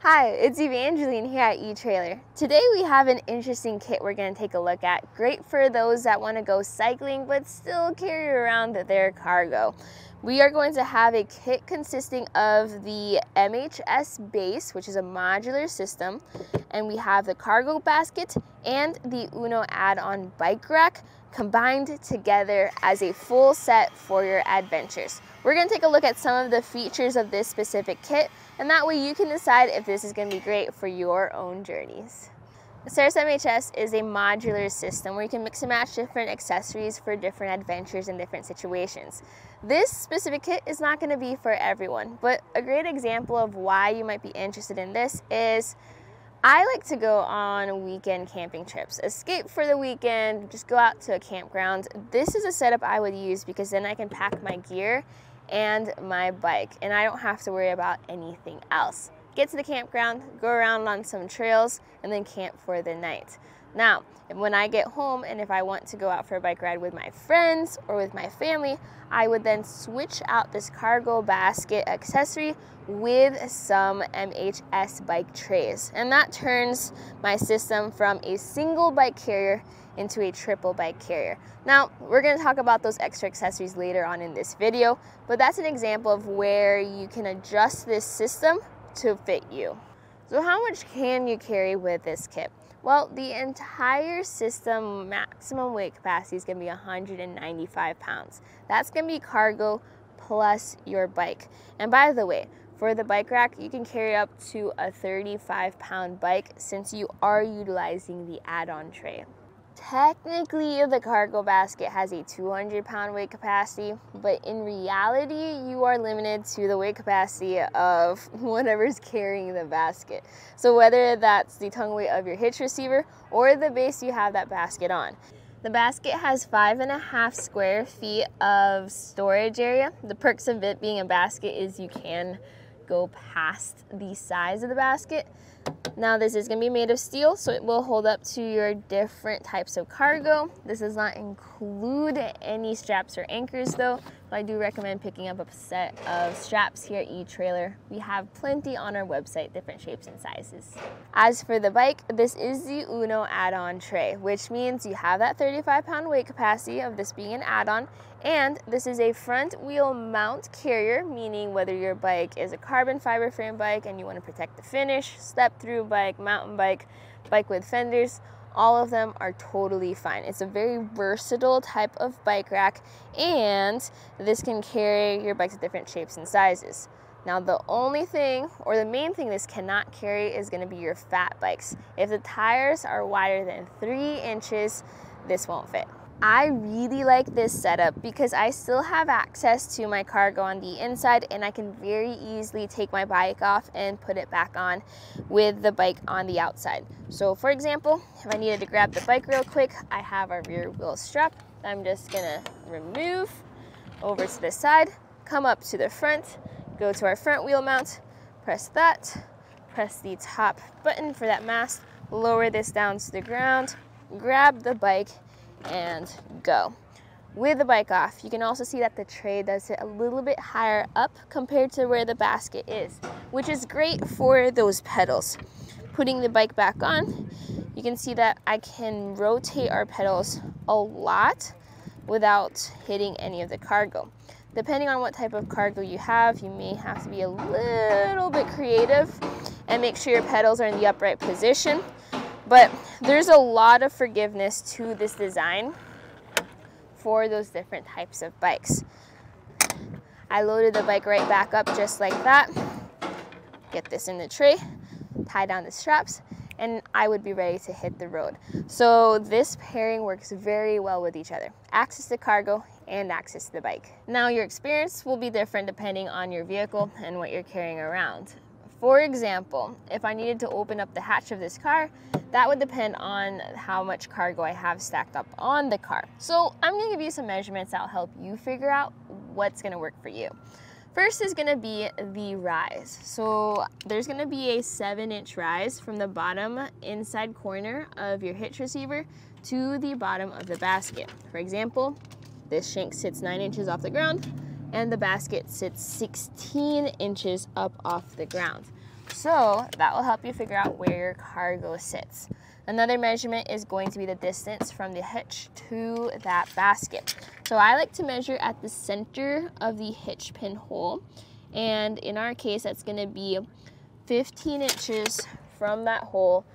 Hi, it's Evangeline here at eTrailer. Today we have an interesting kit we're going to take a look at. Great for those that want to go cycling but still carry around their cargo. We are going to have a kit consisting of the MHS base, which is a modular system, and we have the cargo basket and the UNO add-on bike rack combined together as a full set for your adventures. We're going to take a look at some of the features of this specific kit, and that way you can decide if this is going to be great for your own journeys. Saris MHS is a modular system where you can mix and match different accessories for different adventures and different situations. This specific kit is not going to be for everyone, but a great example of why you might be interested in this is I like to go on weekend camping trips. Escape for the weekend, just go out to a campground. This is a setup I would use because then I can pack my gear and my bike and I don't have to worry about anything else. Get to the campground, go around on some trails, and then camp for the night. Now, when I get home and if I want to go out for a bike ride with my friends or with my family, I would then switch out this cargo basket accessory with some MHS bike trays. And that turns my system from a single bike carrier into a triple bike carrier. Now, we're going to talk about those extra accessories later on in this video, but that's an example of where you can adjust this system to fit you. So how much can you carry with this kit? Well, the entire system maximum weight capacity is going to be 195 pounds. That's going to be cargo plus your bike. And by the way, for the bike rack, you can carry up to a 35-pound bike since you are utilizing the add-on tray. Technically, the cargo basket has a 200-pound weight capacity, but in reality, you are limited to the weight capacity of whatever's carrying the basket. So whether that's the tongue weight of your hitch receiver or the base you have that basket on. The basket has 5.5 square feet of storage area. The perks of it being a basket is you can go past the size of the basket. Now this is going to be made of steel, so it will hold up to your different types of cargo. This does not include any straps or anchors though, so I do recommend picking up a set of straps here at eTrailer. We have plenty on our website, different shapes and sizes. As for the bike, this is the UNO add-on tray, which means you have that 35-pound weight capacity of this being an add-on, and this is a front wheel mount carrier, meaning whether your bike is a carbon fiber frame bike and you want to protect the finish, step through bike, mountain bike, bike with fenders, all of them are totally fine. It's a very versatile type of bike rack, and this can carry your bikes of different shapes and sizes. Now the only thing, or the main thing this cannot carry is going to be your fat bikes. If the tires are wider than 3 inches, this won't fit. I really like this setup because I still have access to my cargo on the inside and I can very easily take my bike off and put it back on with the bike on the outside. So for example, if I needed to grab the bike real quick, I have our rear wheel strap. I'm just gonna remove over to the side, come up to the front, go to our front wheel mount, press that, press the top button for that mast, lower this down to the ground, grab the bike, and go. With the bike off, you can also see that the tray does sit a little bit higher up compared to where the basket is, which is great for those pedals. Putting the bike back on, you can see that I can rotate our pedals a lot without hitting any of the cargo. Depending on what type of cargo you have, you may have to be a little bit creative and make sure your pedals are in the upright position. But there's a lot of forgiveness to this design for those different types of bikes. I loaded the bike right back up just like that. Get this in the tray, tie down the straps, and I would be ready to hit the road. So this pairing works very well with each other. Access to cargo and access to the bike. Now your experience will be different depending on your vehicle and what you're carrying around. For example, if I needed to open up the hatch of this car, that would depend on how much cargo I have stacked up on the car. So I'm gonna give you some measurements that'll help you figure out what's gonna work for you. First is gonna be the rise. So there's gonna be a 7-inch rise from the bottom inside corner of your hitch receiver to the bottom of the basket. For example, this shank sits 9 inches off the ground and the basket sits 16 inches up off the ground. So that will help you figure out where your cargo sits. Another measurement is going to be the distance from the hitch to that basket. So I like to measure at the center of the hitch pin hole. And in our case, that's going to be 15 inches from that hole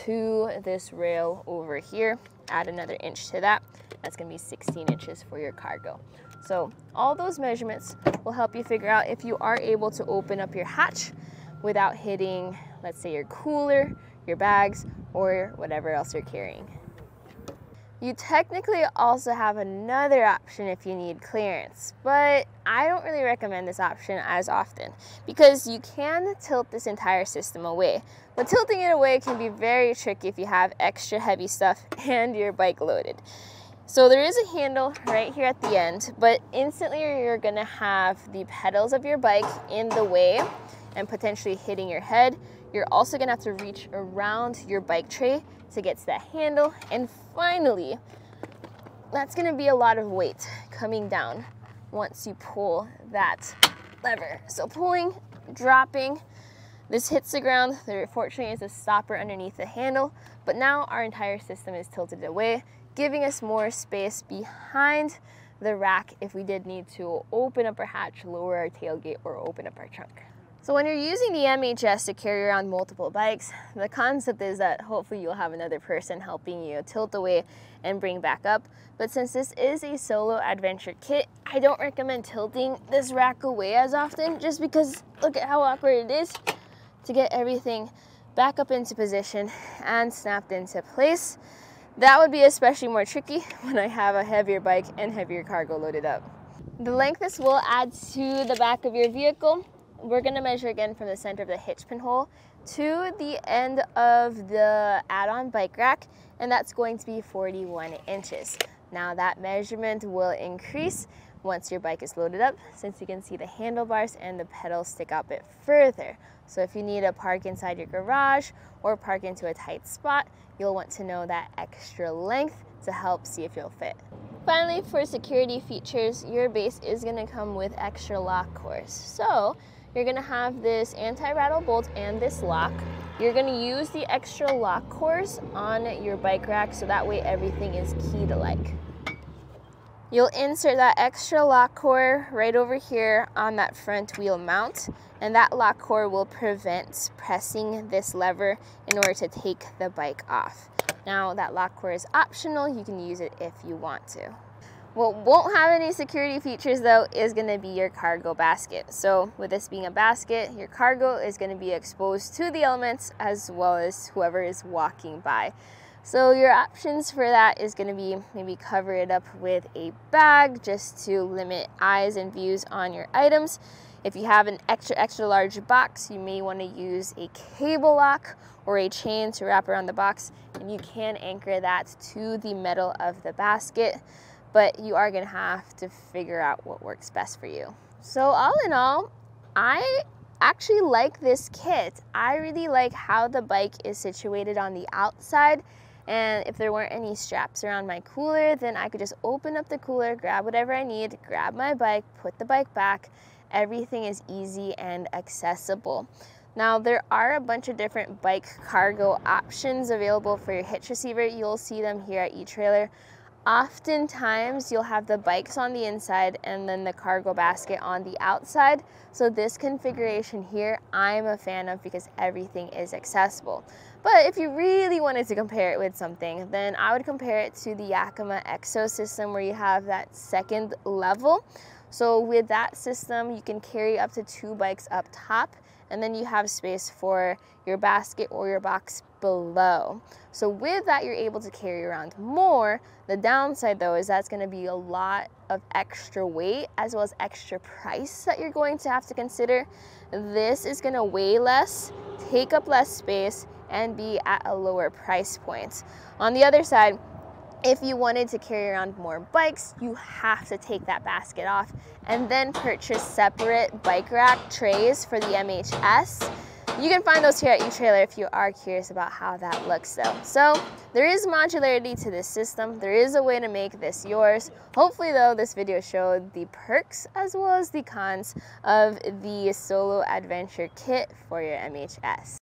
to this rail over here. Add another inch to that. That's going to be 16 inches for your cargo. So all those measurements will help you figure out if you are able to open up your hatch without hitting, let's say, your cooler, your bags, or whatever else you're carrying. You technically also have another option if you need clearance, but I don't really recommend this option as often because you can tilt this entire system away. But tilting it away can be very tricky if you have extra heavy stuff and your bike loaded. So there is a handle right here at the end, but instantly you're gonna have the pedals of your bike in the way and potentially hitting your head. You're also gonna have to reach around your bike tray to get to that handle. And finally, that's gonna be a lot of weight coming down once you pull that lever. So pulling, dropping, this hits the ground. There fortunately is a stopper underneath the handle, but now our entire system is tilted away, giving us more space behind the rack if we did need to open up our hatch, lower our tailgate, or open up our trunk. So when you're using the MHS to carry around multiple bikes, the concept is that hopefully you'll have another person helping you tilt away and bring back up. But since this is a solo adventure kit, I don't recommend tilting this rack away as often, just because look at how awkward it is to get everything back up into position and snapped into place. That would be especially more tricky when I have a heavier bike and heavier cargo loaded up. The length this will add to the back of your vehicle, we're going to measure again from the center of the hitch pin hole to the end of the add-on bike rack, and that's going to be 41 inches. Now that measurement will increase once your bike is loaded up, since you can see the handlebars and the pedals stick out a bit further. So if you need to park inside your garage or park into a tight spot, you'll want to know that extra length to help see if you'll fit. Finally, for security features, your base is going to come with extra lock cores. So you're going to have this anti-rattle bolt and this lock. You're going to use the extra lock cores on your bike rack so that way everything is key-to-like. You'll insert that extra lock core right over here on that front wheel mount, and that lock core will prevent pressing this lever in order to take the bike off. Now that lock core is optional, you can use it if you want to. What won't have any security features though is going to be your cargo basket. So with this being a basket, your cargo is going to be exposed to the elements as well as whoever is walking by. So your options for that is going to be maybe cover it up with a bag just to limit eyes and views on your items. If you have an extra large box, you may want to use a cable lock or a chain to wrap around the box, and you can anchor that to the metal of the basket. But you are going to have to figure out what works best for you. So all in all, I actually like this kit. I really like how the bike is situated on the outside, and if there weren't any straps around my cooler, then I could just open up the cooler, grab whatever I need, grab my bike, put the bike back. Everything is easy and accessible. Now there are a bunch of different bike cargo options available for your hitch receiver. You'll see them here at eTrailer. Oftentimes you'll have the bikes on the inside and then the cargo basket on the outside. So this configuration here I'm a fan of because everything is accessible. But if you really wanted to compare it with something, then I would compare it to the Yakima Exo system where you have that second level. So with that system, you can carry up to 2 bikes up top, and then you have space for your basket or your box below. So with that, you're able to carry around more. The downside though is that's going to be a lot of extra weight as well as extra price that you're going to have to consider. This is going to weigh less, take up less space, and be at a lower price point. On the other side, if you wanted to carry around more bikes, you have to take that basket off and then purchase separate bike rack trays for the MHS. You can find those here at eTrailer if you are curious about how that looks though. So there is modularity to this system. There is a way to make this yours. Hopefully though, this video showed the perks as well as the cons of the solo adventure kit for your MHS.